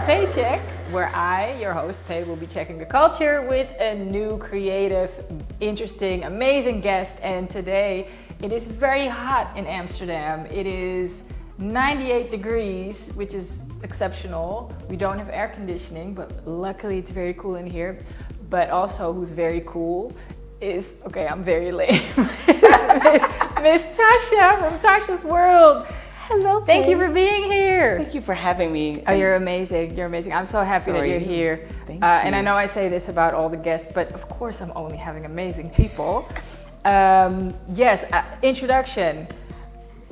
Paycheck, where I, your host, Pay, will be checking the culture with a new, creative, interesting, amazing guest. And today, it is very hot in Amsterdam. It is 98 degrees, which is exceptional. We don't have air conditioning, but luckily it's very cool in here. But also, who's very cool is, okay, I'm very lame, Miss Tasha from Tasha's World. Hello. Thank you for being here. Thank you for having me. Oh, you're amazing. You're amazing. I'm so happy that you're here. Thank you. And I know I say this about all the guests, but of course I'm only having amazing people. Yes, introduction.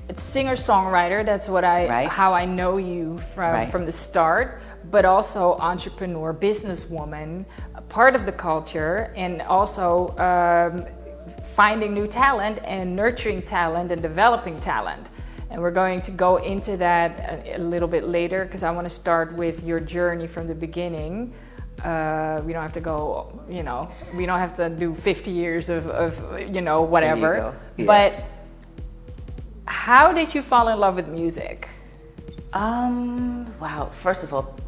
It's singer-songwriter. That's what how I know you from the start. But also entrepreneur, businesswoman, part of the culture, and also finding new talent and nurturing talent and developing talent. And we're going to go into that a little bit later because I want to start with your journey from the beginning. We don't have to go, we don't have to do 50 years of whatever. Yeah. But how did you fall in love with music? Wow. First of all,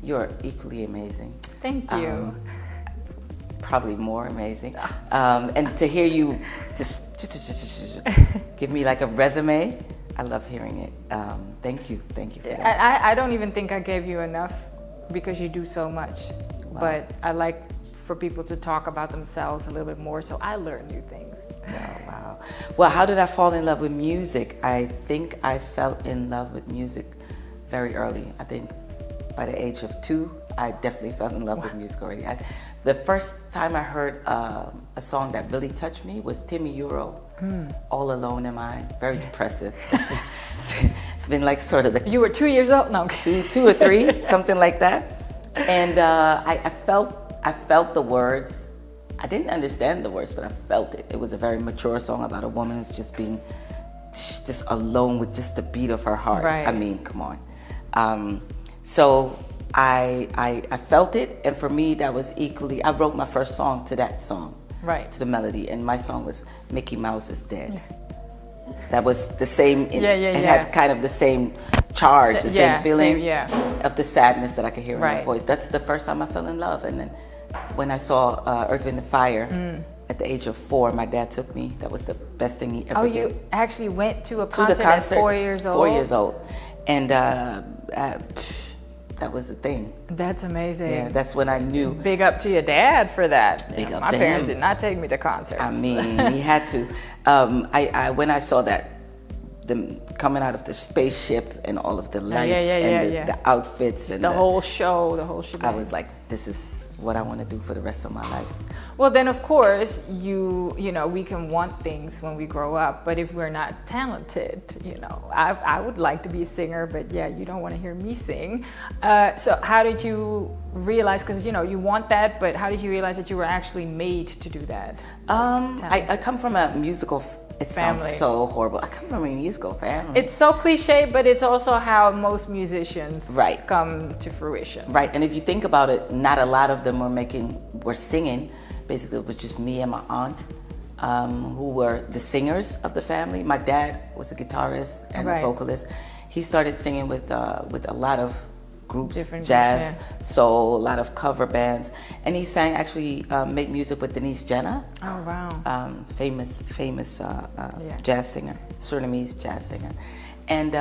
you're equally amazing. Thank you. Probably more amazing. And to hear you just give me like a resume, I love hearing it. Thank you for that. I don't even think I gave you enough because you do so much. Wow. But I like for people to talk about themselves a little bit more, so I learn new things. Oh, wow. Well, how did I fall in love with music? I think I fell in love with music very early. I think by the age of 2, I definitely fell in love with music already. The first time I heard a song that really touched me was 𝗬𝗎𝗓𝗏, All Alone Am I. Very depressive. It's been like sort of the... You were 2 years old? No. 2 or 3, something like that. And I felt the words. I didn't understand the words, but I felt it. It was a very mature song about a woman who's just being just alone with just the beat of her heart. Right. I mean, come on. So I felt it, and for me that was equally, I wrote my first song to that song, right, to the melody, and my song was Mickey Mouse is Dead. Yeah. That was the same, it had kind of the same charge, the same feeling of the sadness that I could hear in my voice. That's the first time I fell in love. And then when I saw Earth, Wind & Fire at the age of 4, my dad took me. That was the best thing he ever did. Oh, you actually went to a concert at 4 years old? 4 years old. And that was the thing. That's amazing. Yeah, that's when I knew. Big up to your dad for that. Big up my to parents him. did not take me to concerts. I mean, he had to. When I saw that, them coming out of the spaceship and all of the lights and the outfits and the whole show, the whole shebang. I was like, this is what I want to do for the rest of my life. Well, then of course, we can want things when we grow up, but if we're not talented, I would like to be a singer, but you don't want to hear me sing. So how did you realize, because you want that, but how did you realize that you were actually made to do that? I come from a musical family. Sounds so horrible. I come from a musical family. It's so cliche, but it's also how most musicians come to fruition. Right, and if you think about it, not a lot of them were singing. Basically, it was just me and my aunt who were the singers of the family. My dad was a guitarist and a vocalist. He started singing with a lot of groups, different jazz, groups, soul, a lot of cover bands, and he sang actually made music with 𝗬𝗎𝗓𝗏. Oh wow! Famous jazz singer, Surinamese jazz singer, and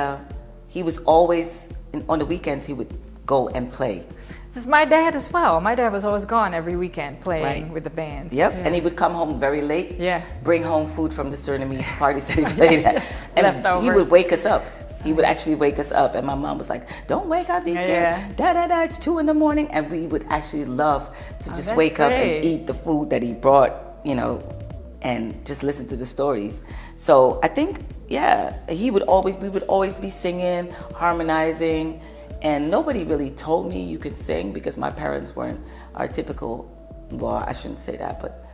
he was always on the weekends he would go and play. This is my dad as well. My dad was always gone every weekend playing with the bands. Yep, and he would come home very late. Bring home food from the Surinamese parties that he played at, and leftovers. He would wake us up. He would actually wake us up, and my mom was like, "Don't wake up these kids! It's 2 in.the morning." And we would actually love to just wake up and eat the food that he brought, and just listen to the stories. So I think, we would always be singing, harmonizing, and nobody really told me you could sing because my parents weren't our typical. Well, I shouldn't say that, but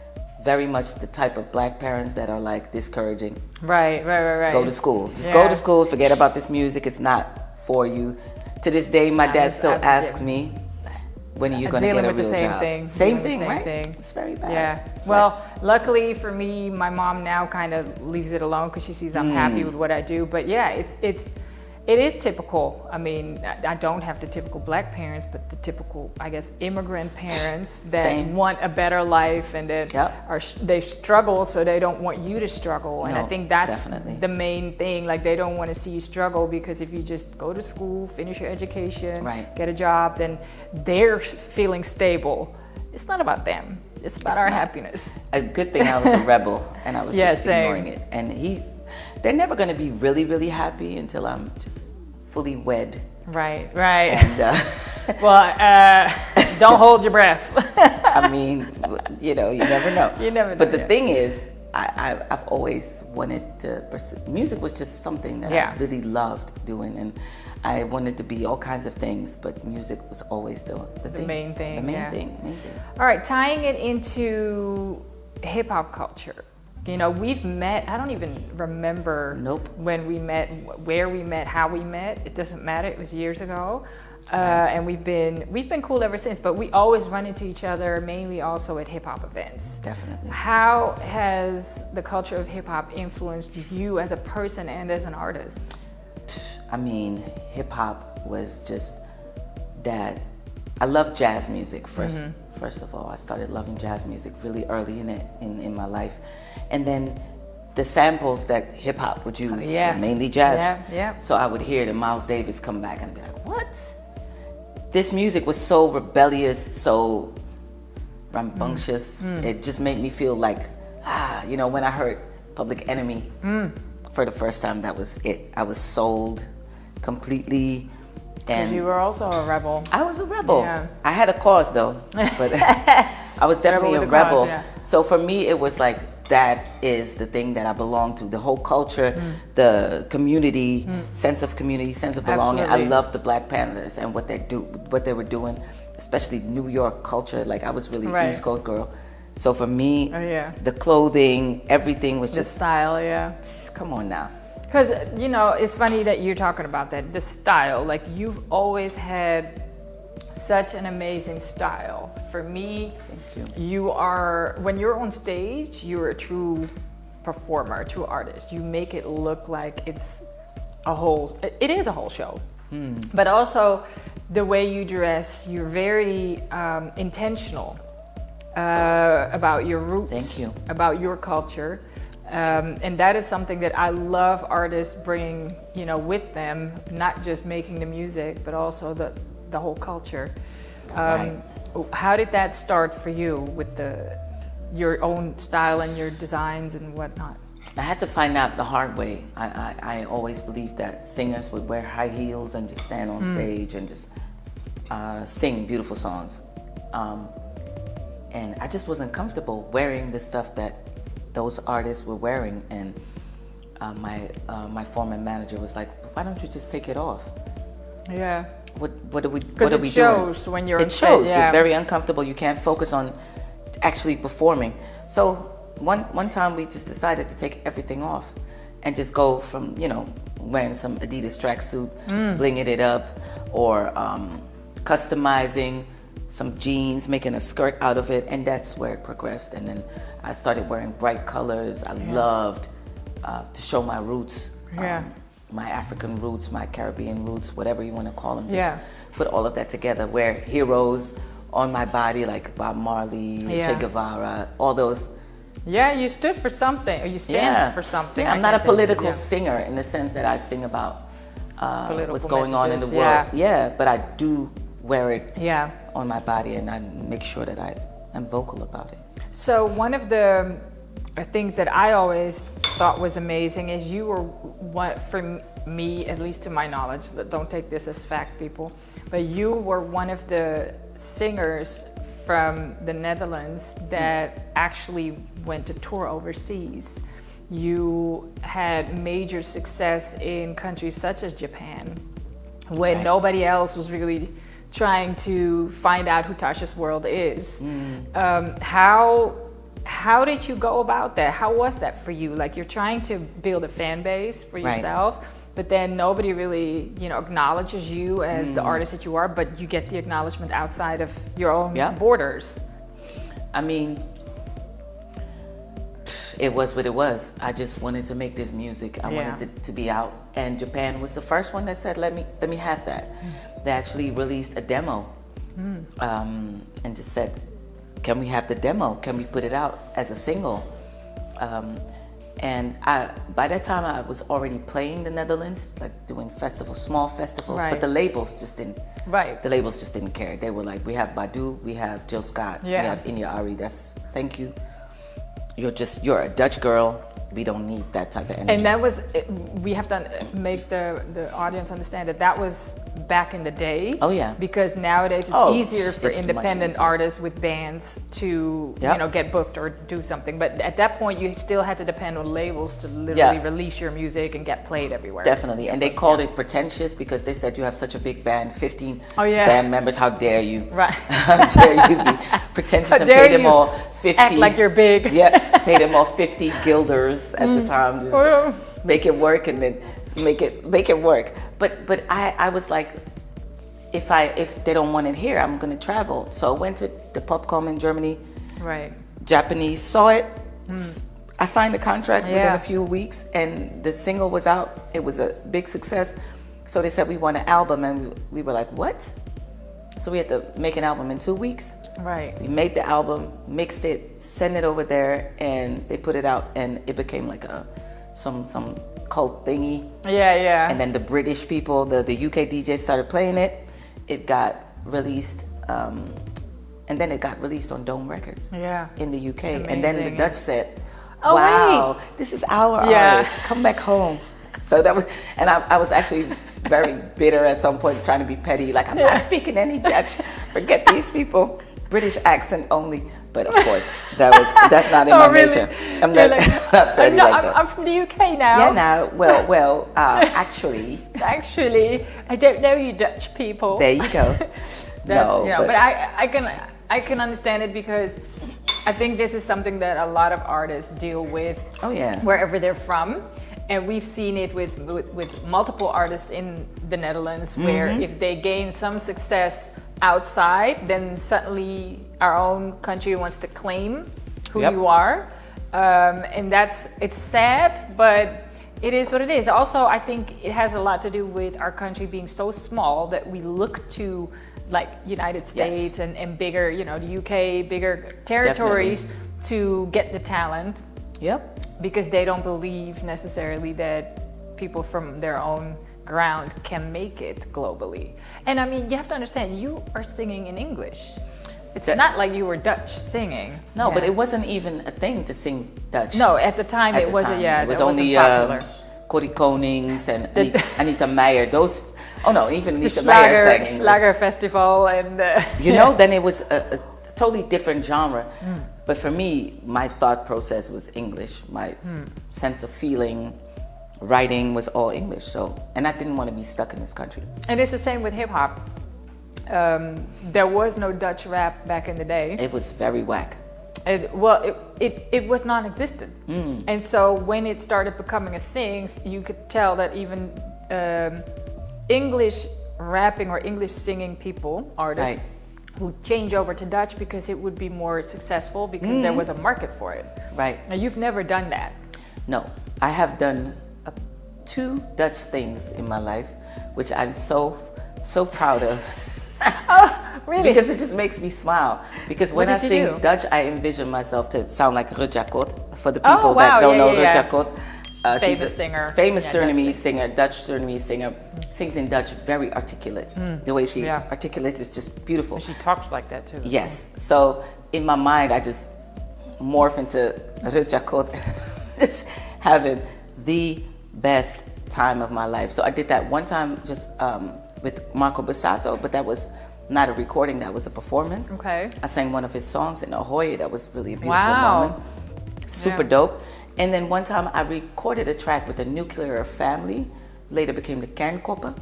very much the type of black parents that are like discouraging. Right. Go to school. Just go to school. Forget about this music. It's not for you. To this day, my dad still asks me, when are you going to get a real job? Same thing, right? It's very bad. Yeah. Well, luckily for me, my mom now kind of leaves it alone because she sees I'm happy with what I do. But it is typical. I mean, I don't have the typical black parents, but the typical, I guess, immigrant parents that want a better life and that they've struggled, so they don't want you to struggle. And I think that's the main thing. Like, they don't want to see you struggle, because if you just go to school, finish your education, get a job, then they're feeling stable. It's not about them. It's about our happiness. A good thing I was a rebel and I was just ignoring it. And they're never going to be really, really happy until I'm just fully wed. Right. And don't hold your breath. I mean, you never know. You never know. But the thing is, I've always wanted to pursue. Music was just something that I really loved doing, and I wanted to be all kinds of things, but music was always the main thing. The main thing. All right, tying it into hip hop culture. We've met. I don't even remember when we met, where we met, how we met. It doesn't matter. It was years ago. And we've been cool ever since, but we always run into each other, mainly also at hip hop events. Definitely. How has the culture of hip hop influenced you as a person and as an artist? I mean, hip hop was just that. I love jazz music first. First of all, I started loving jazz music really early in my life, and then the samples that hip hop would use were mainly jazz. So I would hear the Miles Davis come back and I'd be like, what? This music was so rebellious, so rambunctious. It just made me feel like, when I heard Public Enemy for the first time, that was it. I was sold completely. Because you were also a rebel. I was a rebel. Yeah. I had a cause though, but I was definitely a rebel. So for me, it was like, that is the thing that I belong to. The whole culture, the community, sense of community, sense of belonging. Absolutely. I love the Black Panthers and what they were doing, especially New York culture. Like, I was really East Coast girl. So for me, the clothing, everything was just... The style, Come on now. Because, it's funny that you're talking about that, the style. Like, you've always had such an amazing style. For me, you are, when you're on stage, you're a true performer, a true artist. You make it look like it is a whole show. But also the way you dress, you're very intentional about your roots, about your culture. And that is something that I love artists bring, with them, not just making the music, but also the whole culture. How did that start for you with your own style and your designs and whatnot? I had to find out the hard way. I always believed that singers would wear high heels and just stand on stage and just sing beautiful songs. And I just wasn't comfortable wearing the stuff that those artists were wearing. And my former manager was like, why don't you just take it off? Yeah. What are we doing? Because it shows when you're on stage. It shows. You're very uncomfortable. You can't focus on actually performing. So one time we just decided to take everything off and just go from, wearing some Adidas tracksuit, blinging it up, or customizing some jeans, making a skirt out of it, and that's where it progressed. And then I started wearing bright colors. I loved to show my roots. My African roots, my Caribbean roots, whatever you want to call them. Just put all of that together. Wear heroes on my body, like Bob Marley, Che Guevara, all those. Yeah, you stood for something, or you stand for something. Yeah, I'm not a political singer in the sense that I sing about what's going on in the world. But I do wear it on my body, and I make sure that I am vocal about it. So one of the things that I always thought was amazing is you were one, for me, at least to my knowledge, don't take this as fact, people, but you were one of the singers from the Netherlands that actually went to tour overseas. You had major success in countries such as Japan, when nobody else was really trying to find out who Tasha's World is. How did you go about that? How was that for you? Like, you're trying to build a fan base for yourself, but then nobody really, acknowledges you as the artist that you are, but you get the acknowledgement outside of your own borders. I mean, it was what it was. I just wanted to make this music. I wanted it to be out, and Japan was the first one that said, "Let me have that." They actually released a demo, and just said, "Can we have the demo? Can we put it out as a single?" And by that time, I was already playing the Netherlands, like doing small festivals, but the labels just didn't. The labels just didn't care. They were like, "We have 𝗬𝗢𝗜, we have 𝗬𝗧𝗛𝗏, we have 𝗦𝗢𝗖𝗜𝗔𝗏. Thank you. You're a Dutch girl. We don't need that type of energy." And that was, we have to make the audience understand that was back in the day. Oh yeah. Because nowadays it's easier for independent artists with bands to get booked or do something. But at that point, you still had to depend on labels to literally release your music and get played everywhere. Definitely. And they called it pretentious because they said, "You have such a big band, 15 band members. How dare you? Right. How dare you be pretentious and pay them all 50? Act like you're big." Pay them all 50 guilders at the time. Just make it work and then make it work. But I was like, if they don't want it here, I'm gonna travel. So I went to the Popcom in Germany. Right. Japanese saw it. I signed a contract within a few weeks, and the single was out. It was a big success. So they said, "We want an album," and we were like, "What?" So we had to make an album in 2 weeks. Right. We made the album, mixed it, sent it over there, and they put it out, and it became like some cult thingy. Yeah. And then the British people, the UK DJs started playing it. It got released, and then it got released on Dome Records. In the UK. Amazing. And then the Dutch said, "Wow, this is our artist. Come back home." So that was, and I was actually very bitter at some point, trying to be petty, like, "I'm not speaking any Dutch. Forget these people. British accent only." But of course, that's not in my nature. I'm not petty like that. I'm from the UK now. Yeah, now, well, actually. Actually, I don't know you Dutch people. There you go. But I can understand it, because I think this is something that a lot of artists deal with. Oh yeah. Wherever they're from. And we've seen it with multiple artists in the Netherlands, where if they gain some success outside, then suddenly our own country wants to claim who you are. And it's sad, but it is what it is. Also, I think it has a lot to do with our country being so small that we look to like United States and bigger, the UK, bigger territories to get the talent. Because they don't believe necessarily that people from their own ground can make it globally. And I mean, you have to understand, you are singing in English. It's not like you were Dutch singing. No, but it wasn't even a thing to sing Dutch. No, at the time it wasn't. It was only Corrie Konings and Anita Meijer. Those. Oh no, even Anita Meijer sang English. Schlager Festival and. Then it was a totally different genre. But for me, my thought process was English. My sense of feeling, writing was all English. So, and I didn't want to be stuck in this country. And it's the same with hip hop. There was no Dutch rap back in the day. It was very whack. It was non-existent. And so when it started becoming a thing, you could tell that even English rapping or English singing artists, who change over to Dutch because it would be more successful, because there was a market for it. Right. Now, you've never done that. No, I have done 2 Dutch things in my life, which I'm so proud of. Oh, really? Because it just makes me smile. Because when I sing Dutch, I envision myself to sound like 𝗬𝗘𝗏𝗏. For the people that don't know 𝗬𝗘𝗏𝗏. She's a singer. Famous Surinamese singer, Dutch Surinamese singer, sings in Dutch, very articulate. The way she articulates is just beautiful. And she talks like that too. Yes. So in my mind, I just morph into 𝗬𝗘𝗏𝗏, just having the best time of my life. So I did that one time just with Marco Bassato, but that was not a recording, that was a performance. Okay. I sang one of his songs in 𝗬𝗢𝗖𝗜𝗔𝗏. That was really a beautiful moment. Super dope. And then one time I recorded a track with the Nuclear Family, later became the 𝗬𝗘𝗏𝗏.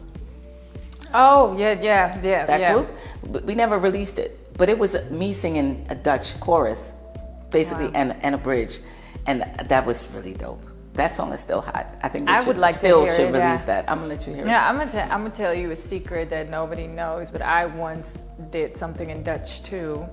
Oh, yeah. That group. But we never released it. But it was me singing a Dutch chorus, basically, and a bridge. And that was really dope. That song is still hot. I think we should release that. I'm gonna let you hear it. Yeah, I'm gonna tell you a secret that nobody knows, but I once did something in Dutch too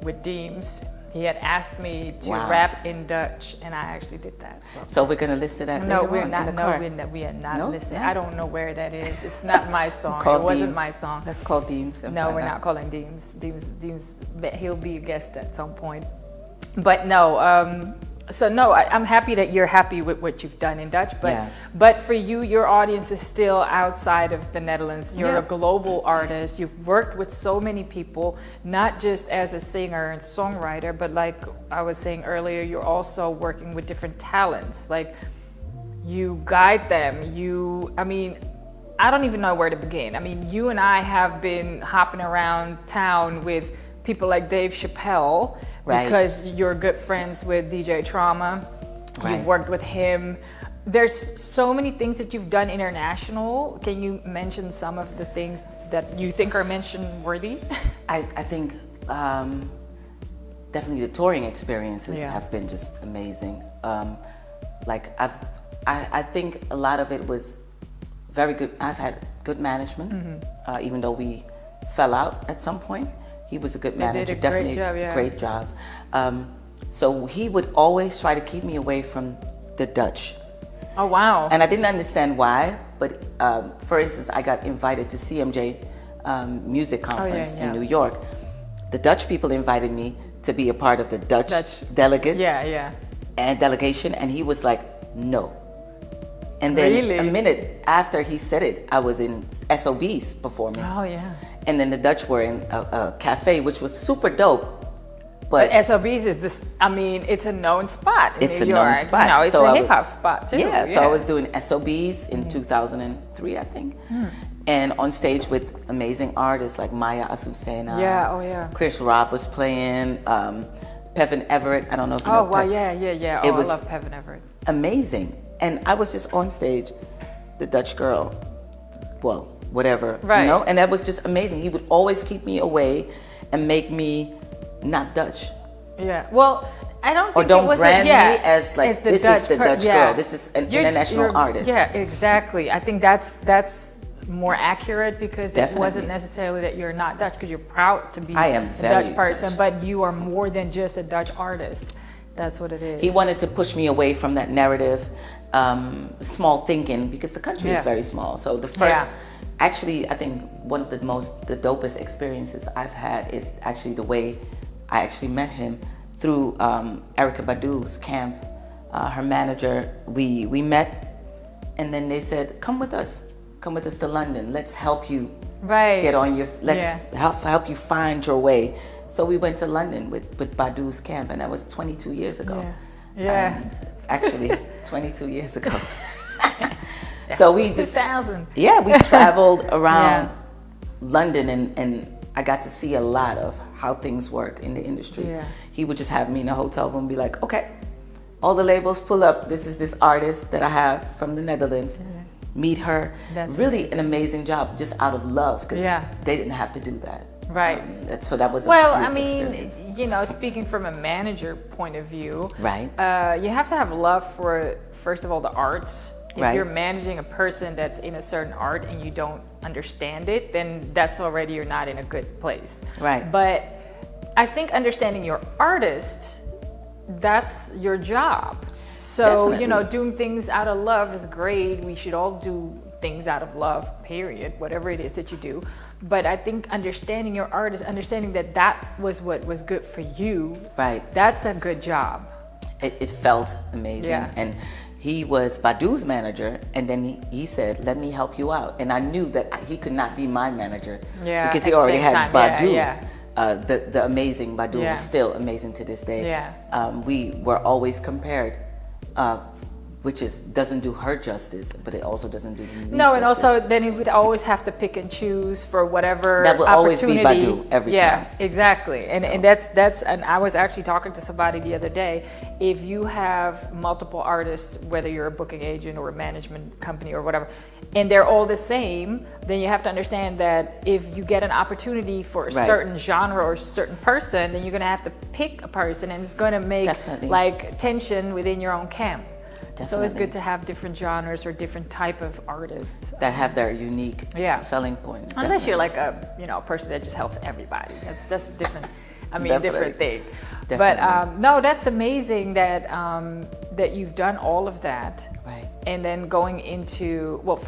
with 𝗬𝗢𝗜𝗔𝗏𝗏. he had asked me to rap in Dutch, and I actually did that. So we're going to listen to that no, later we're on not, in the no, car. we are not No? listening. No? I don't know where that is. It's not my song. It wasn't my song. Let's call Deems. No, we're not calling Deems. Deems, he'll be a guest at some point. But no, so no, I'm happy that you're happy with what you've done in Dutch, but for you, your audience is still outside of the Netherlands. You're a global artist. You've worked with so many people, not just as a singer and songwriter, but like I was saying earlier, you're also working with different talents. Like you guide them. I mean, I don't even know where to begin. I mean, you and I have been hopping around town with people like Dave Chappelle, because you're good friends with DJ Trauma. You've worked with him. There's so many things that you've done international. Can you mention some of the things that you think are mention worthy? I think definitely the touring experiences have been just amazing. I think a lot of it was very good. I've had good management, even though we fell out at some point. He was a good manager, definitely a great job. So he would always try to keep me away from the Dutch. Oh, wow. And I didn't understand why, but for instance, I got invited to CMJ music conference in New York. The Dutch people invited me to be a part of the Dutch delegate and delegation, and he was like, no. And then a minute after he said it, I was in SOB's performing. Oh, yeah. And then the Dutch were in a cafe, which was super dope. But SOB's is this, I mean, it's a known spot in it's New a York. known spot. You know, it's a hip hop spot too. Yeah, so I was doing SOB's in 2003, I think. And on stage with amazing artists like 𝗦𝗢𝗘𝗜𝗔𝗚𝗔. Chris Rob was playing, 𝗑𝗏 Everett, I don't know if you know. Oh, wow, yeah. Oh, I love 𝗑𝗏 Everett. Amazing. And I was just on stage, the Dutch girl, well, whatever, you know? And that was just amazing. He would always keep me away and make me not Dutch. Yeah, well, I don't think or don't it was brand me as like, this is the Dutch girl, this is an international artist. Yeah, exactly. I think that's more accurate, because it wasn't necessarily that you're not Dutch, because you're proud to be a Dutch person, but you are more than just a Dutch artist. That's what it is. He wanted to push me away from that narrative, small thinking, because the country is very small. So the first, actually, I think one of the dopest experiences I've had is actually the way I actually met him through Erykah Badu's camp. Her manager, we met, and then they said, come with us to London. Let's help you get on your, let's help you find your way. So we went to London with Badu's camp, and that was 22 years ago. Actually, 22 years ago. So we just, 2000. we traveled around London, and I got to see a lot of how things work in the industry. He would just have me in a hotel room and be like, okay, all the labels pull up. This is this artist that I have from the Netherlands. Meet her. That's really amazing. An amazing job, just out of love, because they didn't have to do that. So that was a experience. You know, speaking from a manager point of view, you have to have love for, first of all, the arts. If you're managing a person that's in a certain art and you don't understand it, then that's already, you're not in a good place. But I think understanding your artist, that's your job. So, you know, doing things out of love is great. We should all do things out of love, period, whatever it is that you do. But I think understanding your artist, understanding that was what was good for you, that's a good job. It felt amazing. And he was Badu's manager, and then he said, let me help you out. And I knew that he could not be my manager, because he already had Badu. The amazing Badu is still amazing to this day. We were always compared, which doesn't do her justice, but it also doesn't do me justice. And also then he would always have to pick and choose for whatever that will opportunity. Always be Badu every time. Exactly. And that's and I was actually talking to somebody the other day. If you have multiple artists, whether you're a booking agent or a management company or whatever, and they're all the same, then you have to understand that if you get an opportunity for a certain genre or a certain person, then you're going to have to pick a person, and it's going to make like tension within your own camp. So it's good to have different genres or different type of artists that have their unique selling point. Unless you're like a person that just helps everybody. That's different. I mean, different thing. Definitely. But no, that's amazing that that you've done all of that. Right. And then going into, well,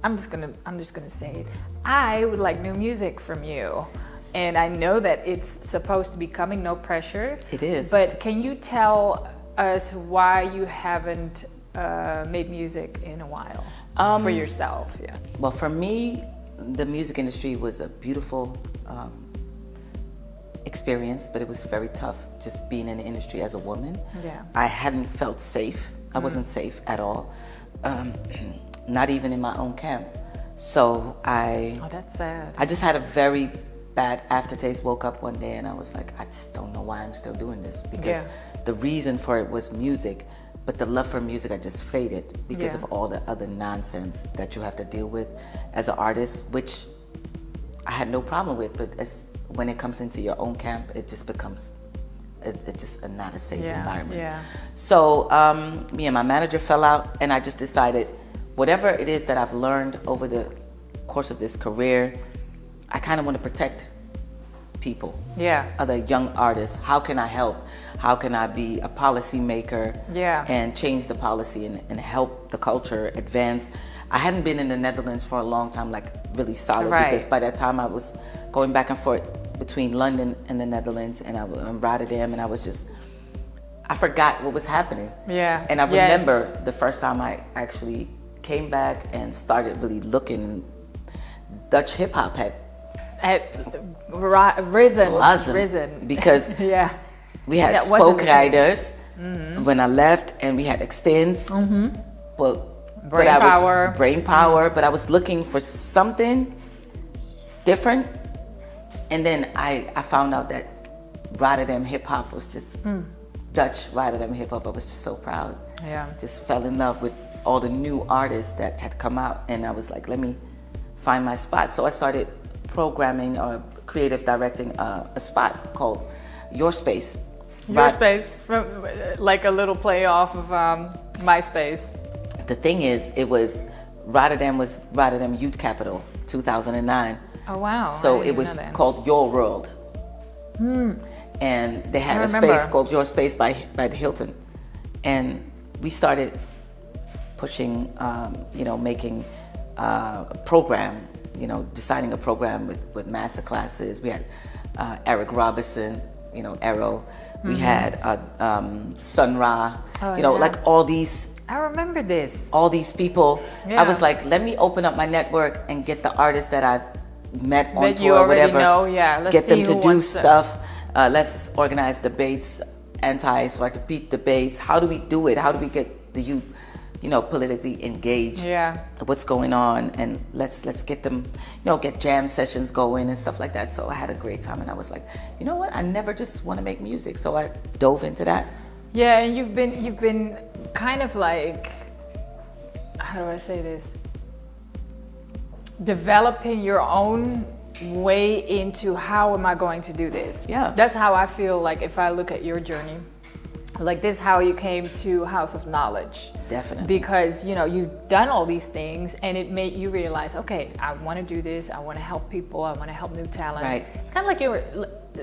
I'm just gonna say it. I would like new music from you. And I know that it's supposed to be coming, no pressure. It is. But can you tell us why you haven't made music in a while for yourself? Yeah. Well, for me, the music industry was a beautiful experience, but it was very tough just being in the industry as a woman. Yeah. I hadn't felt safe. I wasn't safe at all. Not even in my own camp. So Oh, that's sad. I just had a very bad aftertaste. Woke up one day and I was like, I just don't know why I'm still doing this, because the reason for it was music, but the love for music had just faded because of all the other nonsense that you have to deal with as an artist, which I had no problem with, but when it comes into your own camp, it just becomes it's just not a safe environment. Yeah. So me and my manager fell out, and I just decided, whatever it is that I've learned over the course of this career, I kind of want to protect people, other young artists. How can I help? How can I be a policy maker and change the policy and help the culture advance? I hadn't been in the Netherlands for a long time, like really solid, because by that time I was going back and forth between London and the Netherlands, and I was in Rotterdam, and I forgot what was happening. Yeah. And I remember the first time I actually came back and started really looking, Dutch hip hop had risen because we had 𝗧𝗘𝗏𝗏𝗧 when I left, and we had extends, brain power, but I was looking for something different, and then I found out that Rotterdam hip hop was just Dutch Rotterdam hip hop. I was just so proud. Just fell in love with all the new artists that had come out, and I was like, let me find my spot. So I started programming or creative directing a spot called Your Space. Your Space, like a little play off of MySpace. The thing is, Rotterdam was Rotterdam Youth Capital, 2009. Oh wow! So it was called Your World, and they had a space called Your Space by the Hilton, and we started pushing, making a program, designing a program with master classes. We had Eric Robertson, Arrow. We had 𝗏𝗏𝗏, like all these. I remember this. All these people. I was like, let me open up my network and get the artists that I've met on tour or whatever. Let's get them to do stuff. Let's organize debates, 𝗦𝗢𝗘𝗏𝗏𝗏𝗏𝗏𝗏𝗏𝗏𝗏𝗏𝗏𝗏 how do we do it? How do we get the youth, politically engaged? What's going on? And let's get them, get jam sessions going and stuff like that. So I had a great time, and I was like, you know what? I never just want to make music. So I dove into that. Yeah, and you've been kind of like, how do I say this? Developing your own way into how am I going to do this? Yeah. That's how I feel like if I look at your journey. Like this is how you came to House of Knowledge. Definitely. Because, you've done all these things, and it made you realize, okay, I want to do this. I want to help people. I want to help new talent. Right. It's kind of like you were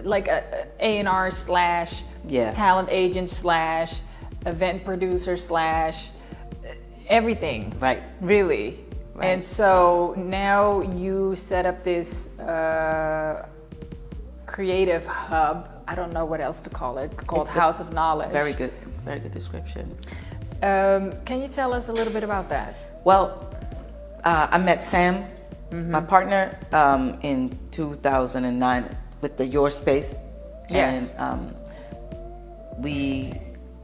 like a A&R / talent agent / event producer / everything. Right. Really. Right. And so now you set up this creative hub. I don't know what else to call it. Called House of Knowledge. Very good description. Can you tell us a little bit about that? Well, I met Sam, my partner, in 2009 with the Your Space. Yes. And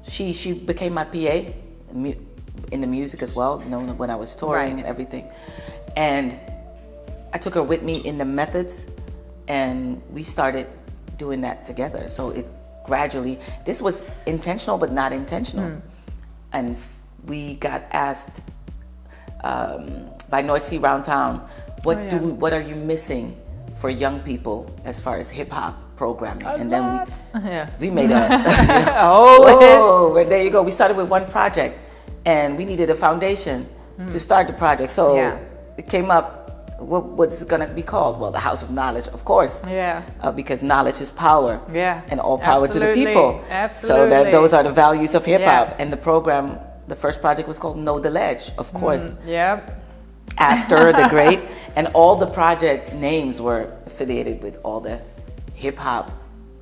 she became my PA in the music as well, when I was touring and everything. And I took her with me in the methods, and we started doing that together. So it gradually, this was intentional but not intentional. And we got asked by North Sea Round Town, what are you missing for young people as far as hip hop programming? And then we made a there you go. We started with one project, and we needed a foundation to start the project. So it came up what's it going to be called? Well, the House of Knowledge, of course. Yeah. Because knowledge is power. Yeah. And all power to the people. Absolutely. So those are the values of hip hop. And the program, the first project was called 𝗦𝗢𝗘𝗔𝗏𝗏, of course. Yep. After the great, and all the project names were affiliated with all the hip hop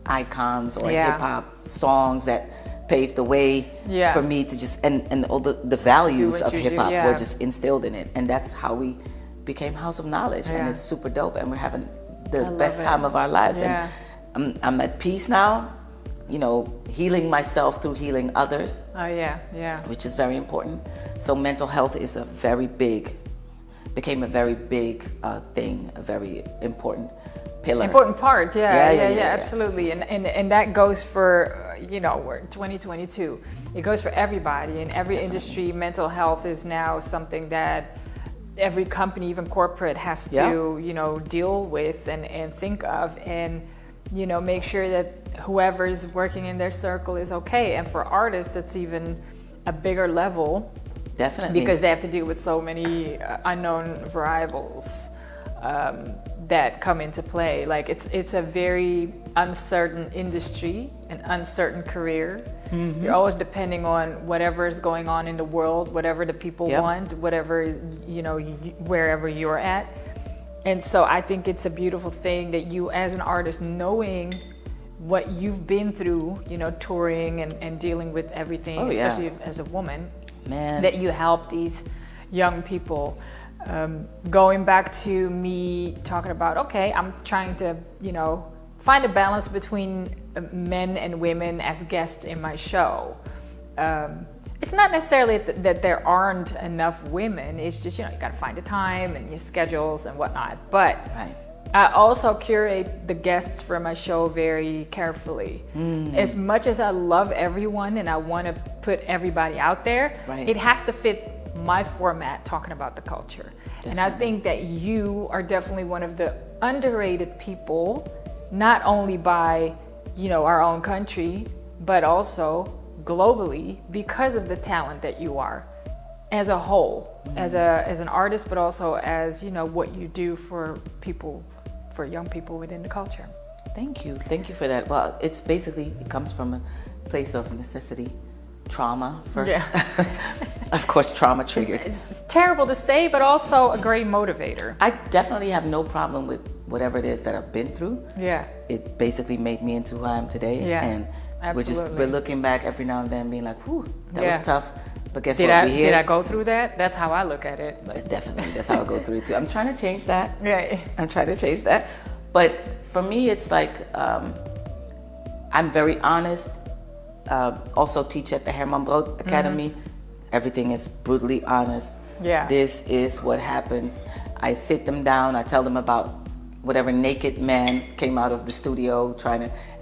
icons or hip hop songs that paved the way for me to just, and all the values of hip hop were just instilled in it. And that's how we became House of Knowledge. And it's super dope. And we're having the best time of our lives. And I'm at peace now, you know, healing myself through healing others. Oh, yeah, yeah. Which is very important. So mental health is became a very big thing, a very important pillar. Important part, yeah, absolutely. And that goes for, you know, we're 2022. It goes for everybody in every industry. Mental health is now something that every company, even corporate, has to, you know, deal with and think of, and, you know, make sure that whoever's working in their circle is okay. And for artists, it's even a bigger level. Definitely. Because they have to deal with so many unknown variables that come into play. Like it's a very uncertain industry, an uncertain career. Mm-hmm. You're always depending on whatever is going on in the world, whatever the people want, whatever, you know, wherever you're at. And so I think it's a beautiful thing that you, as an artist, knowing what you've been through, you know, touring and dealing with everything, especially as a woman. Man. That you help these young people. Going back to me talking about, okay, I'm trying to, you know, find a balance between men and women as guests in my show. It's not necessarily that there aren't enough women. It's just, you know, you got to find the time and your schedules and whatnot. But I also curate the guests for my show very carefully. As much as I love everyone and I want to put everybody out there, it has to fit my format, talking about the culture. Definitely. And I think that you are definitely one of the underrated people, not only by, you know, our own country, but also globally, because of the talent that you are as a whole, as an artist, but also as, you know, what you do for people, for young people within the culture. Thank you for that. Well, it's basically, it comes from a place of necessity, trauma first. Of course, trauma triggered. It's terrible to say, but also a great motivator. I definitely have no problem with whatever it is that I've been through. Yeah. It basically made me into who I am today. Yeah. And we're looking back every now and then being like, whew, that was tough. But guess what? We're here. Did I go through that? That's how I look at it. But. Definitely, that's how I go through it too. I'm trying to change that. I'm trying to change that. But for me, it's like, I'm very honest. Also teach at the 𝗧𝗛𝗏𝗏𝗏 Academy. Everything is brutally honest. Yeah. This is what happens. I sit them down. I tell them about whatever naked man came out of the studio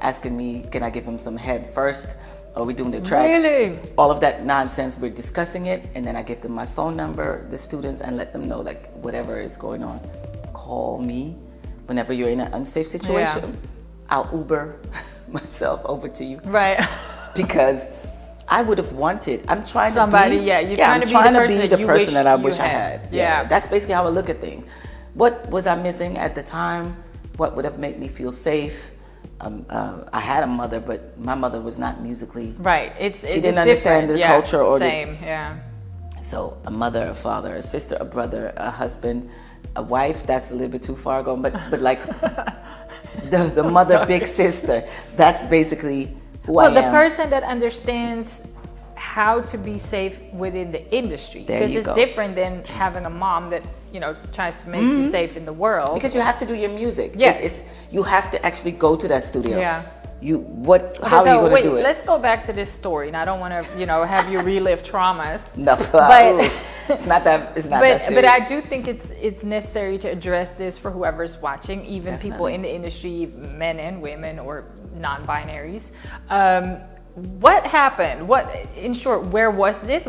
asking me, can I give him some head first? Are we doing the track? Really? All of that nonsense, we're discussing it. And then I give them my phone number, the students, and let them know, like, whatever is going on, call me whenever you're in an unsafe situation. I'll Uber myself over to you. Right. Because I would have wanted, I'm trying somebody, to be, you're trying to be the person that I wish I had. Yeah. That's basically how I look at things. What was I missing at the time? What would have made me feel safe? I had a mother, but my mother was not musically. Right. She didn't understand the culture or yeah. So a mother, a father, a sister, a brother, a husband, a wife. That's a little bit too far gone, but like the mother, big sister. That's basically who I am. Well, the person that understands how to be safe within the industry, because it's different than having a mom that, you know, tries to make you safe in the world. Because you have to do your music. Yes. You have to actually go to that studio. Yeah. How are you going to do it? Let's go back to this story. And I don't want to, you know, have you relive traumas. No, but it's not that serious. But I do think it's necessary to address this for whoever's watching, even people in the industry, men and women or non-binaries. What happened? In short, where was this?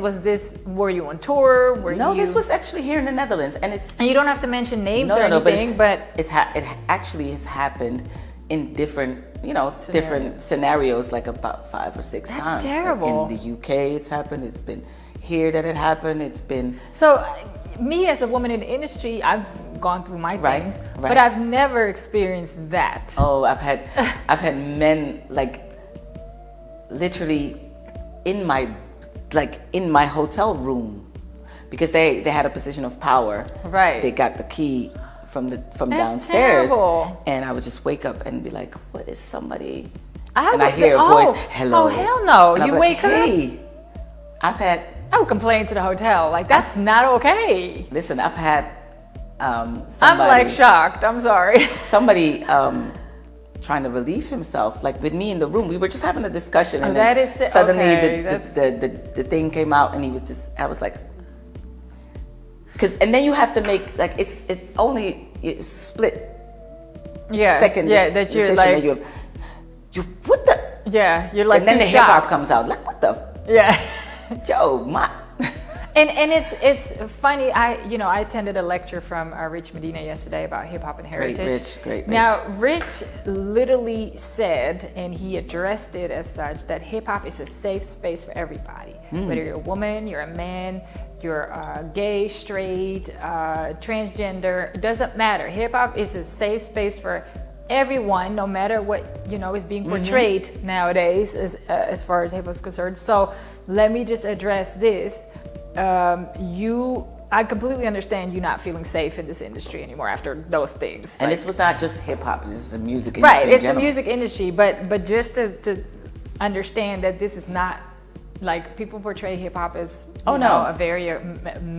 Were you on tour? This was actually here in the Netherlands, and you don't have to mention names or anything, but it actually has happened in different scenarios, like about 5 or 6 times. That's terrible. In the UK, it's happened. It's been here that it happened. It's been. So, me as a woman in the industry, I've gone through my things, but I've never experienced that. Oh, I've had men like literally in my hotel room, because they had a position of power. Right. They got the key from downstairs, terrible. And I would just wake up and be like, "What is somebody?" And I hear a voice, "Hello." Oh hell no! You wake up. I would complain to the hotel. Like, that's not okay. Listen, I've had somebody. I'm like shocked. I'm sorry. Somebody trying to relieve himself, like with me in the room. We were just having a discussion, and suddenly the thing came out, and he was just. I was like, and then you have to make like it's split. Yeah. Second. Yeah. That you're like. That you what the. Yeah. You're like. And then the hip hop comes out. Like what the. Yeah. Yo, my. And it's funny. I attended a lecture from Rich Medina yesterday about hip hop and heritage. Great Rich. Now, Rich literally said, and he addressed it as such, that hip hop is a safe space for everybody. Whether you're a woman, you're a man, you're gay, straight, transgender, it doesn't matter. Hip hop is a safe space for everyone, no matter what is being portrayed nowadays as far as hip hop is concerned. So let me just address this. I completely understand you not feeling safe in this industry anymore after those things. And this was not just hip hop; this is the music industry. Right, it's the music industry, but just to understand that this is not like people portray hip hop as a very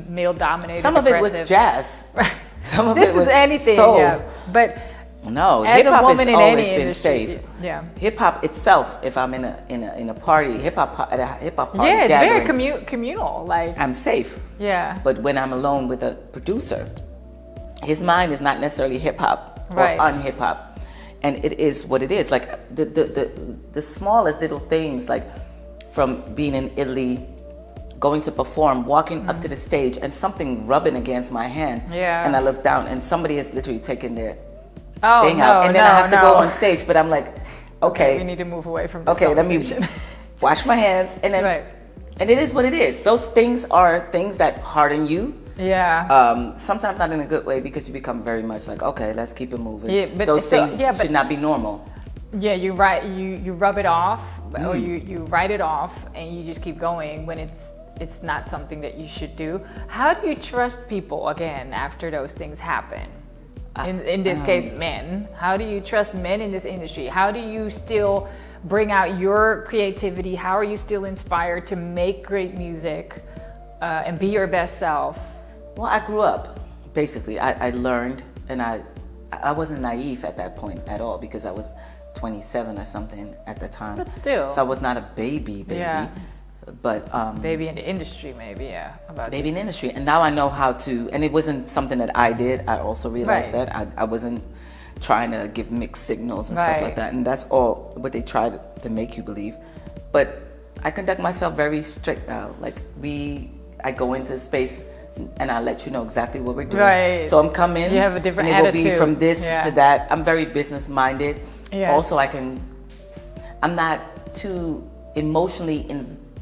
male dominated. Some of it was jazz. Some of it was anything. Soul. Yeah, but. No, hip hop has always been safe. Yeah, hip hop itself. If I'm in a party, at a hip hop party, it's gathering, very communal. Like I'm safe. Yeah. But when I'm alone with a producer, his mind is not necessarily hip hop or un-hip hop, and it is what it is. Like the smallest little things, like from being in Italy, going to perform, walking up to the stage, and something rubbing against my hand. Yeah. And I look down, and somebody has literally taken their thing out, and then I have to go on stage, but I'm like, okay, we need to move away from this conversation. Let me wash my hands, and then and it is what it is. Those things are things that harden you. Yeah. Sometimes not in a good way, because you become very much like, okay, let's keep it moving. Yeah, but those things should not be normal. Yeah, you rub it off, or you write it off, and you just keep going when it's not something that you should do. How do you trust people again after those things happen? In this case, men. How do you trust men in this industry? How do you still bring out your creativity? How are you still inspired to make great music and be your best self? Well, I grew up, basically. I learned, and I wasn't naive at that point at all, because I was 27 or something at the time. But still. So I was not a baby. Yeah. But baby in the industry, maybe, baby in the industry, and now I know how to. And it wasn't something that I did. I also realized that I wasn't trying to give mixed signals and stuff like that. And that's all what they try to make you believe. But I conduct myself very strict now. Like I go into space, and I let you know exactly what we're doing. Right. So I'm coming. You have a different and it attitude. will be from this to that. I'm very business minded. Yes. Also, I'm not too emotionally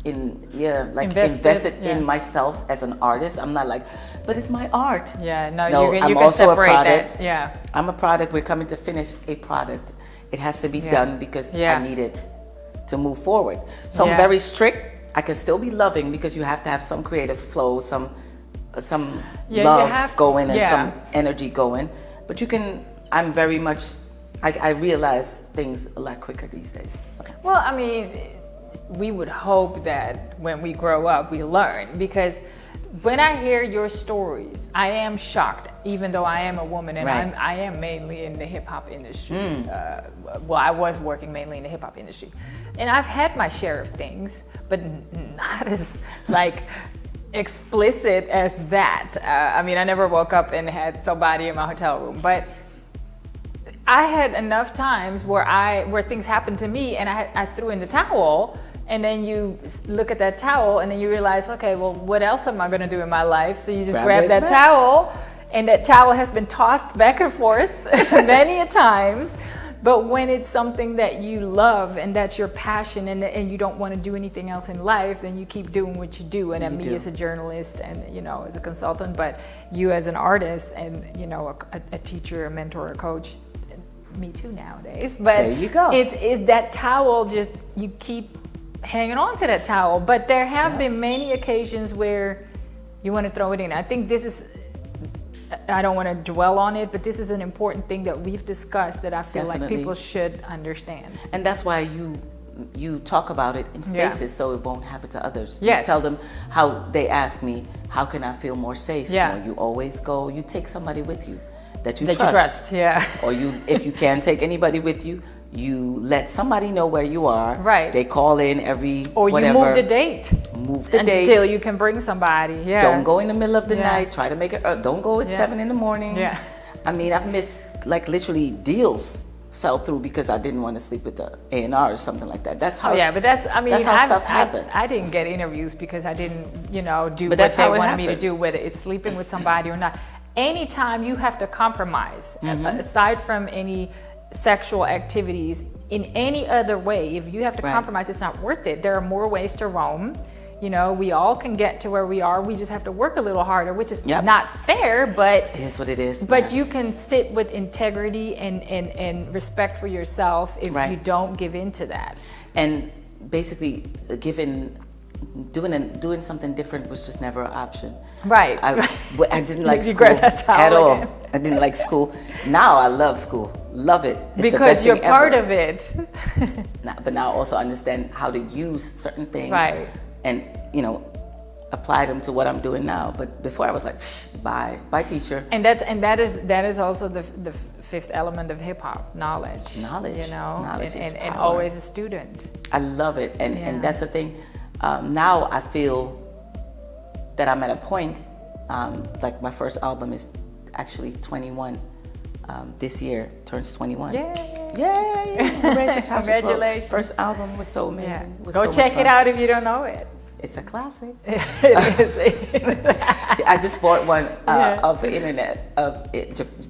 invested in myself as an artist. I'm not like, but it's my art. Yeah, no, you I'm can also separate a product. that. Yeah, I'm a product. We're coming to finish a product. It has to be done because I need it to move forward. So I'm very strict. I can still be loving, because you have to have some creative flow, some love going, and some energy going. But I'm very much. I realize things a lot quicker these days. So. Well, I mean, we would hope that when we grow up, we learn, because when I hear your stories, I am shocked, even though I am a woman and I am mainly in the hip hop industry. I was working mainly in the hip hop industry, and I've had my share of things, but not as explicit as that. I mean, I never woke up and had somebody in my hotel room, but I had enough times where things happened to me, and I threw in the towel. And then you look at that towel, and then you realize, okay, well, what else am I going to do in my life? So you just grab that towel, and that towel has been tossed back and forth many a times, But when it's something that you love and that's your passion and you don't want to do anything else in life, then you keep doing what you do. And me as a journalist and, you know, as a consultant, but you as an artist and, you know, a teacher, a mentor, a coach, me too nowadays. But there you go. It's that towel, just you keep hanging on to that towel. But there have been many occasions where you want to throw it in. I think this is, I don't want to dwell on it, but this is an important thing that we've discussed that I feel like people should understand. And that's why you talk about it in spaces so it won't happen to others. Yes. You tell them how they ask me, how can I feel more safe? Yeah. You know, you always go, you take somebody with you that you trust. Yeah. Or if you can't take anybody with you, you let somebody know where you are. Right. They call in every or whatever. You move the date. Move the date. Until you can bring somebody. Yeah. Don't go in the middle of the night. Try to make it. Don't go at 7 in the morning. Yeah. I mean, I've missed like literally deals fell through because I didn't want to sleep with the A&R or something like that. That's how. But that's. I mean, that's how stuff happens. I didn't get interviews because I didn't, you know, do but what they wanted me to do, whether it's sleeping with somebody or not. Anytime you have to compromise, aside from any sexual activities, in any other way, if you have to compromise, it's not worth it. There are more ways to roam. You know, we all can get to where we are. We just have to work a little harder, which is not fair, but it is what it is. But you can sit with integrity and respect for yourself if you don't give in to that. And basically, doing something different was just never an option. Right. I didn't like school at all. I didn't like school. Now I love school. Love it. It's because you're part of it. But now I also understand how to use certain things. Right. And, you know, apply them to what I'm doing now. But before I was like, bye teacher. And that is also the fifth element of hip hop, knowledge. Knowledge. You know, knowledge and always a student. I love it. And that's the thing. Now I feel that I'm at a point, like my first album is actually 21. This year turns 21. Yay! Congratulations. First album was so amazing. Yeah. Was Go so check it out if you don't know it. It's a classic. It is. I just bought one off the internet of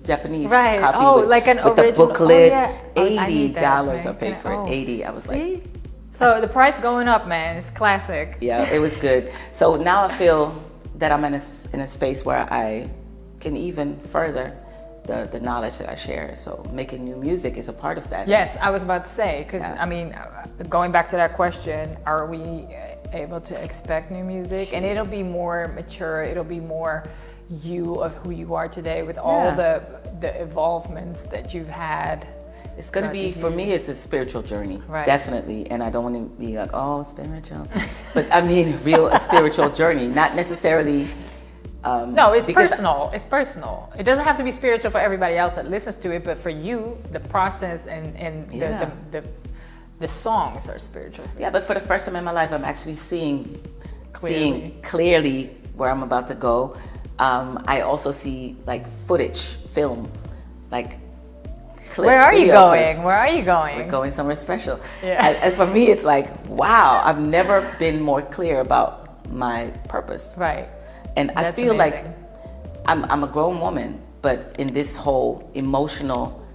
Japanese right. copy like an with original. the booklet. $80 I paid for it. 80. I was like. So the price going up, man. It's classic. Yeah, it was good. So now I feel that I'm in a space where I can even further the knowledge that I share. So making new music is a part of that. Yes, I was about to say, because I mean, going back to that question, are we able to expect new music? And it'll be more mature. It'll be more you of who you are today with all the evolvements that you've had. It's going to be, for me, it's a spiritual journey, definitely. And I don't want to be like, oh, spiritual. But I mean, a spiritual journey, not necessarily. No, it's personal. It's personal. It doesn't have to be spiritual for everybody else that listens to it, but for you, the process and the songs are spiritual. Yeah, but for the first time in my life, I'm actually seeing clearly where I'm about to go. I also see like film, like. Where are you going? Where are you going? We're going somewhere special. Yeah. And for me, it's like, wow, I've never been more clear about my purpose. Right. And I feel like I'm a grown woman, but in this whole emotional,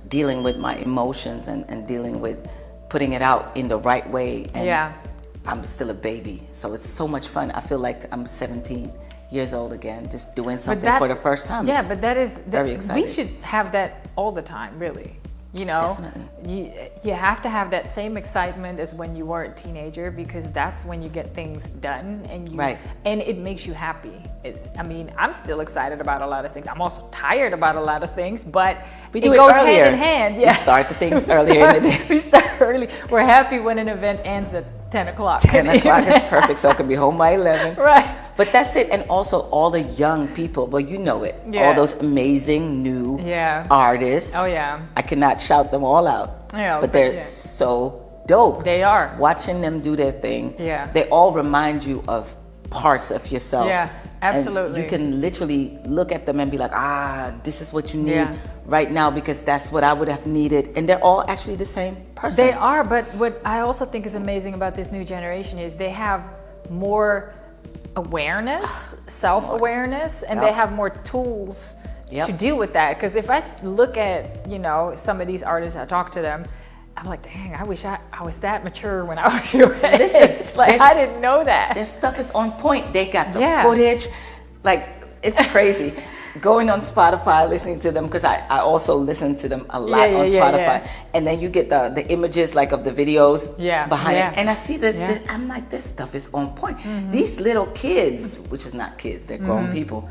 dealing with my emotions and dealing with putting it out in the right way. And I'm still a baby. So it's so much fun. I feel like I'm 17 years old again, just doing something for the first time. Yeah, but that is very exciting. We should have that all the time, really. You know, you have to have that same excitement as when you were a teenager, because that's when you get things done and it makes you happy. I mean, I'm still excited about a lot of things. I'm also tired about a lot of things, but it goes hand in hand. Yeah. We start the things earlier in the day. We start early. We're happy when an event ends at 10 o'clock. 10 o'clock is perfect, so I can be home by 11. Right. But that's it. And also all the young people, well, you know it. Yeah. All those amazing new artists. Oh, yeah. I cannot shout them all out. Yeah, but they're so dope. They are. Watching them do their thing. Yeah. They all remind you of parts of yourself. Yeah, absolutely. And you can literally look at them and be like, this is what you need right now, because that's what I would have needed. And they're all actually the same person. They are, but what I also think is amazing about this new generation is they have more awareness, self-awareness, and they have more tools to deal with that. Because if I look at, you know, some of these artists, I talk to them, I'm like, dang, I wish I was that mature when I was your age. It's like, I didn't know that. Their stuff is on point. They got the footage. Like, it's crazy. Going on Spotify, listening to them, because I also listen to them a lot on Spotify. And then you get the images, like, of the videos behind it. And I see this, I'm like, this stuff is on point. These little kids, which is not kids, they're grown people,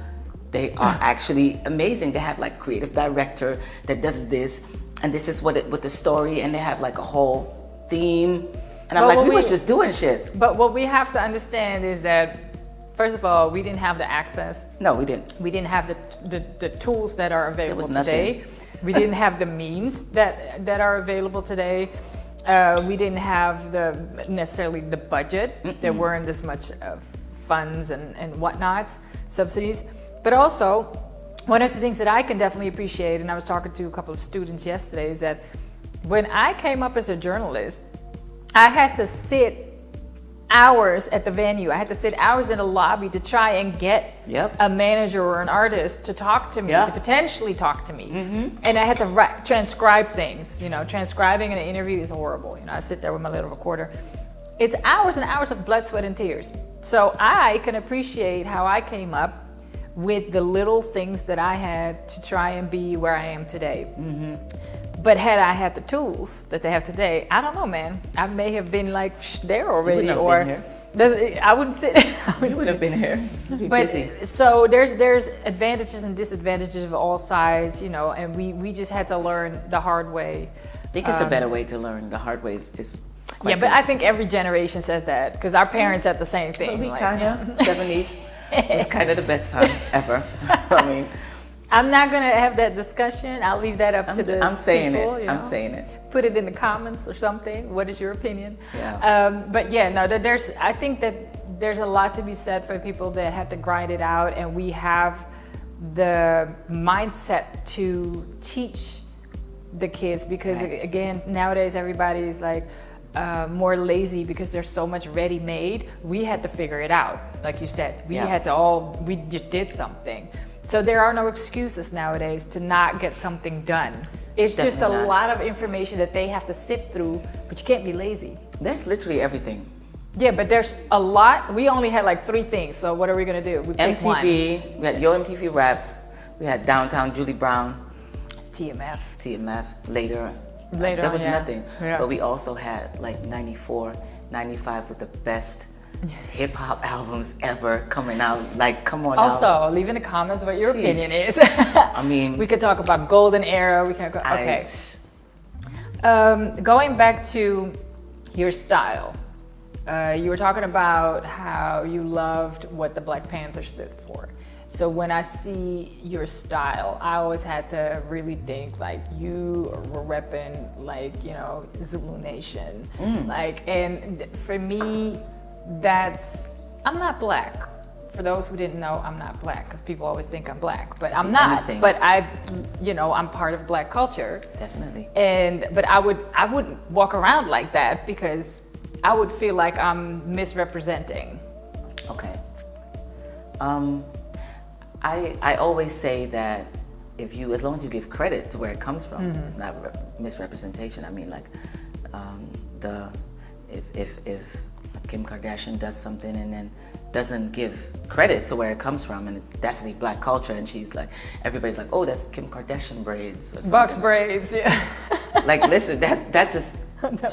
they are actually amazing. They have, like, creative director that does this. And this is what the story, and they have like a whole theme. And I'm like, we was just doing shit. But what we have to understand is that, first of all, we didn't have the access. No, we didn't. We didn't have the tools that are available today. We didn't have the means that are available today. We didn't have necessarily the budget. There weren't as much funds and whatnot, subsidies. But also, one of the things that I can definitely appreciate, and I was talking to a couple of students yesterday, is that when I came up as a journalist, I had to sit hours at the venue. I had to sit hours in the lobby to try and get a manager or an artist to talk to me, to potentially talk to me. And I had to transcribe things. You know, transcribing an interview is horrible. You know, I sit there with my little recorder. It's hours and hours of blood, sweat, and tears. So I can appreciate how I came up with the little things that I had to try and be where I am today. But had I had the tools that they have today, I don't know, man. I may have been like there already, or I wouldn't sit. You would have been here. You'd be busy. So there's advantages and disadvantages of all sides, you know, and we just had to learn the hard way. I think it's a better way to learn. The hard way is quite good. But I think every generation says that, because our parents said the same thing. We kind of 70s. It's kind of the best time ever. I mean, I'm not gonna have that discussion. I'll leave that up to the I'm saying people, it. You know? I'm saying it. Put it in the comments or something. What is your opinion? But yeah, no. I think that there's a lot to be said for people that have to grind it out, and we have the mindset to teach the kids, because again, nowadays everybody's like more lazy because there's so much ready-made. We had to figure it out, like you said. We just did something. So there are no excuses nowadays to not get something done. It's just a lot of information that they have to sift through, but you can't be lazy. There's literally everything. Yeah, but there's a lot. We only had like 3 things, so what are we gonna do? We picked one. MTV, we had Yo MTV Raps, we had Downtown Julie Brown, TMF later. That was nothing. But we also had like 94, 95 with the best hip hop albums ever coming out. Like, come on. Also, leave in the comments what your opinion is. I mean, we could talk about golden era. We can go. Okay. Going back to your style, you were talking about how you loved what the Black Panther stood for. So when I see your style, I always had to really think like you were repping, like, you know, Zulu Nation. Like, and for me, I'm not black. For those who didn't know, I'm not black, because people always think I'm black, but I'm not. But I'm part of black culture. Definitely. But I wouldn't walk around like that, because I would feel like I'm misrepresenting. Okay. I always say that as long as you give credit to where it comes from, it's not misrepresentation. I mean, like, if Kim Kardashian does something and then doesn't give credit to where it comes from, and it's definitely black culture, and she's like, everybody's like, oh, that's Kim Kardashian braids or something. Bucks braids, yeah. Like, listen, that just,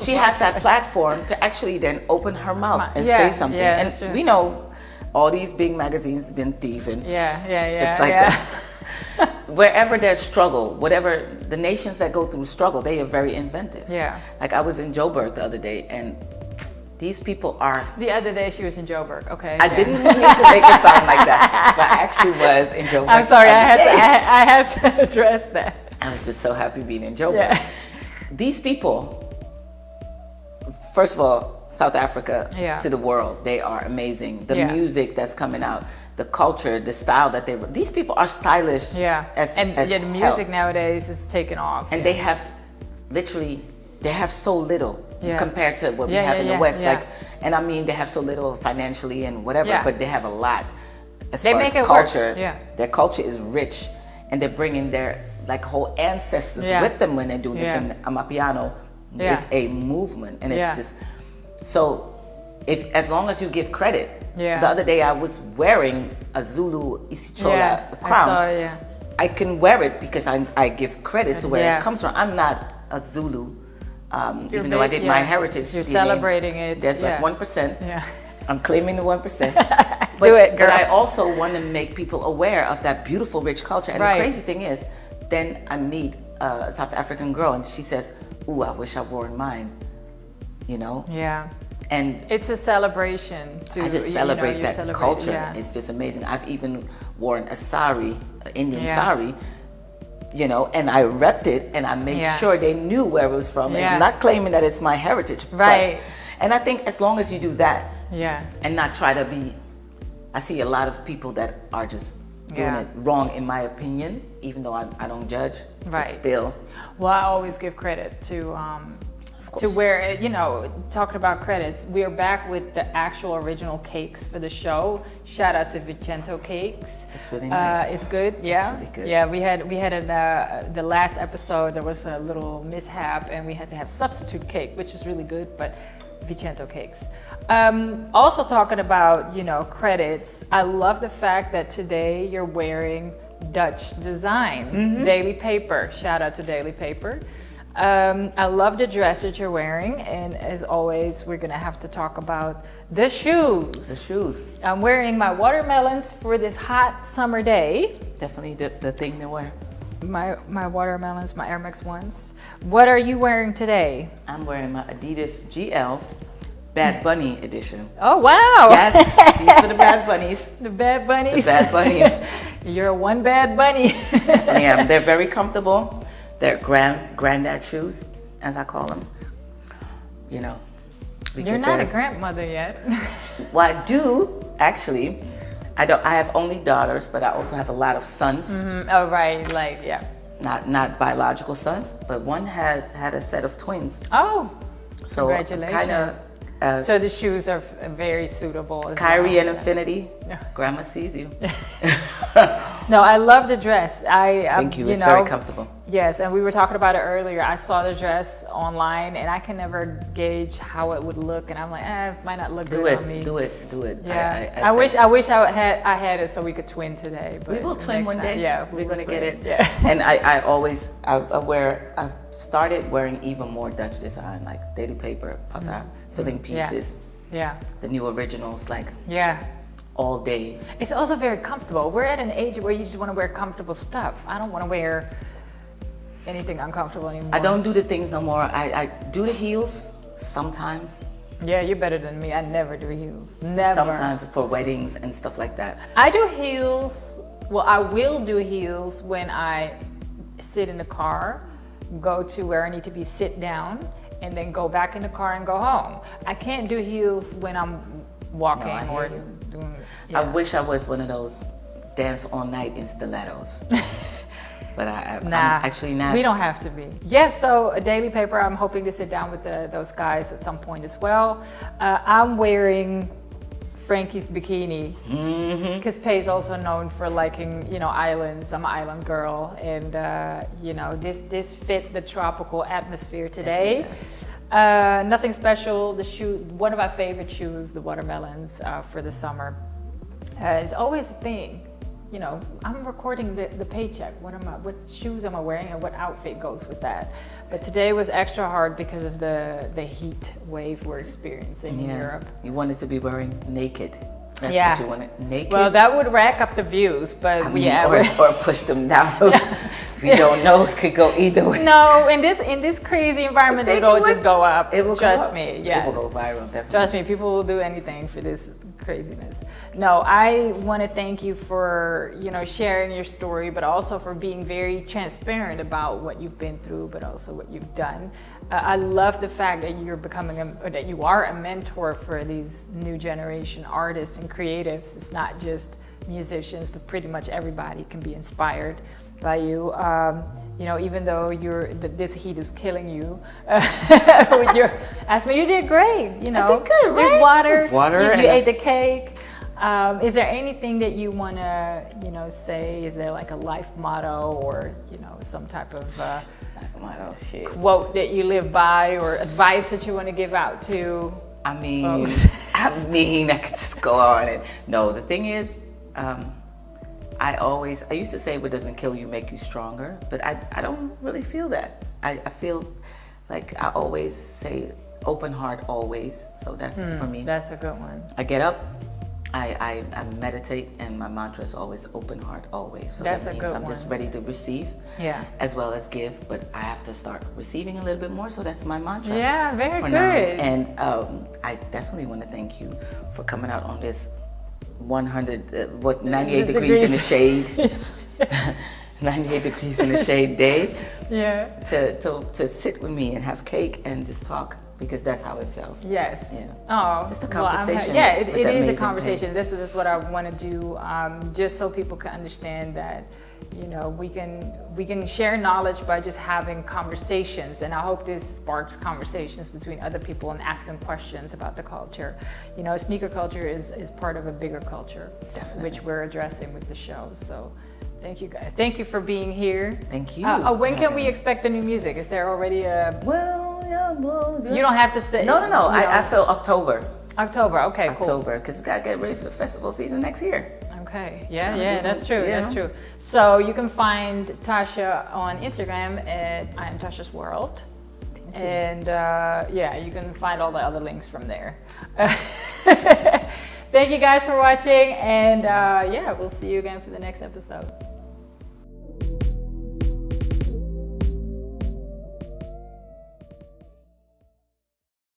she has that platform to actually then open her mouth and say something. Yeah, and we know all these big magazines have been thieving. It's like wherever there's struggle, whatever the nations that go through struggle, they are very inventive. Yeah. Like, I was in Joburg the other day, and these people are... The other day she was in Joburg, okay. I didn't mean to make it sound like that, but I actually was in Joburg. I'm sorry, I had to address that. I was just so happy being in Joburg. These people, first of all, South Africa to the world, they are amazing. The music that's coming out, the culture, the style that these people are stylish. The music nowadays is taking off. And they have so little compared to what we have in the West. Like, and I mean, they have so little financially and whatever, but they have a lot as far as culture. Their culture is rich, and they're bringing their like whole ancestors with them when they're doing this. And 𝗦𝗢𝗘𝗏𝗏 is a movement, and it's just so. If as long as you give credit. The other day I was wearing a Zulu 𝗬𝗘𝗘𝗥𝗝𝗦 crown. I can wear it because I give credit to where it comes from. I'm not a Zulu, even though I did my heritage. You're celebrating it. There's like 1%. I'm claiming the 1%. Do it, girl. But I also want to make people aware of that beautiful, rich culture. And the crazy thing is, then I meet a South African girl, and she says, "Ooh, I wish I wore mine." You know? Yeah. And it's a celebration to I just celebrate that culture. It's just amazing. I've even worn a sari, Indian sari, you know, and I repped it, and I made sure they knew where it was from. And not claiming that it's my heritage, but, and I think as long as you do that, and not try to be, I see a lot of people that are just doing it wrong, in my opinion, even though I don't judge, but still. Well, I always give credit to where, you know, talking about credits, we are back with the actual original cakes for the show. Shout out to Vicento Cakes. It's really nice. It's good, yeah. It's really good. Yeah, we had the last episode, there was a little mishap, and we had to have substitute cake, which was really good, but Vicento Cakes. Also talking about, you know, credits, I love the fact that today you're wearing Dutch design, Daily Paper. Shout out to Daily Paper. I love the dress that you're wearing, and as always, we're gonna have to talk about the shoes. The shoes. I'm wearing my watermelons for this hot summer day. Definitely the thing to wear. My watermelons, my Air Max 1s. What are you wearing today? I'm wearing my Adidas GLs Bad Bunny edition. Oh, wow. Yes, these are the Bad Bunnies. The Bad Bunnies. The Bad Bunnies. You're one bad bunny. I am. They're very comfortable. They're granddad shoes, as I call them. You know. You're not a grandmother yet. Well, I do, actually. I have only daughters, but I also have a lot of sons. Oh, right. Like, yeah. Not biological sons, but one had a set of twins. Oh, so congratulations. Kind of. So the shoes are very suitable. 𝗬𝗙 and Infinity. Grandma sees you. No, I love the dress. Thank you. It's very comfortable. Yes, and we were talking about it earlier. I saw the dress online, and I can never gauge how it would look, and I'm like, it might not look good on me. Do it. Yeah, I wish I had it so we could twin today. But we will twin one day. Yeah, we're gonna get it. Yeah. And I started wearing even more Dutch design, like Daily Paper, 𝗦𝗘𝗏𝗏, filling pieces. Yeah. The new originals, like. Yeah. All day. It's also very comfortable. We're at an age where you just want to wear comfortable stuff. I don't want to wear anything uncomfortable anymore. I don't do the things no more. I do the heels sometimes. Yeah, you're better than me. I never do heels. Never. Sometimes for weddings and stuff like that. I do heels. Well, I will do heels when I sit in the car, go to where I need to be, sit down, and then go back in the car and go home. I can't do heels when I'm walking or doing. Yeah. I wish I was one of those dance all night in stilettos. But I'm actually not. We don't have to be. Yeah, so a Daily Paper, I'm hoping to sit down with those guys at some point as well. I'm wearing Frankie's bikini because Pay's also known for liking, you know, islands. I'm an island girl, and you know, this fit the tropical atmosphere today. Nothing special. The shoe, one of my favorite shoes, the watermelons for the summer. It's always a thing. You know, I'm recording the paycheck. What shoes am I wearing, and what outfit goes with that? But today was extra hard because of the heat wave we're experiencing in Europe. You wanted to be wearing naked. That's what you wanted. Naked. Well, that would rack up the views, but or push them down. We don't know. It could go either way. No, in this crazy environment, it'll just go up. It will Trust me. Yes. It will go viral. Definitely. Trust me. People will do anything for this craziness. No, I want to thank you for, you know, sharing your story, but also for being very transparent about what you've been through, but also what you've done. I love the fact that you're that you are a mentor for these new generation artists and creatives. It's not just musicians, but pretty much everybody can be inspired by you. You know, even though this heat is killing you with your asthma, you did great. You know, I did good, right? There's water. You ate the cake. Is there anything that you want to, say? Is there like a life motto or, some type of quote that you live by or advice that you want to give out to folks? I could just go on and no, the thing is, I used to say what doesn't kill you make you stronger, but I don't really feel that. I feel like I always say open heart always. So that's for me. That's a good one. I get up, I meditate, and my mantra is always open heart always. So that's that means I'm just ready to receive as well as give, but I have to start receiving a little bit more. So that's my mantra. Yeah, very good. Now. And I definitely want to thank you for coming out on this 98 degrees in the shade. 98 degrees in the shade day. Yeah. To sit with me and have cake and just talk, because that's how it feels. Yes. Yeah. Oh. Just a conversation. It is a conversation. This is what I want to do, just so people can understand that, we can share knowledge by just having conversations, and I hope this sparks conversations between other people and asking questions about the culture. Sneaker culture is part of a bigger culture, which we're addressing with the show. So thank you guys. Thank you for being here. Thank you. When can we expect the new music? Is there already a... Well, you don't have to say... No. I feel October. October, okay, cool. October, because we got to get ready for the festival season next year. Okay, that's true, that's true. So you can find Tasha on Instagram at I am Tasha's World. And you can find all the other links from there. Thank you guys for watching, and we'll see you again for the next episode.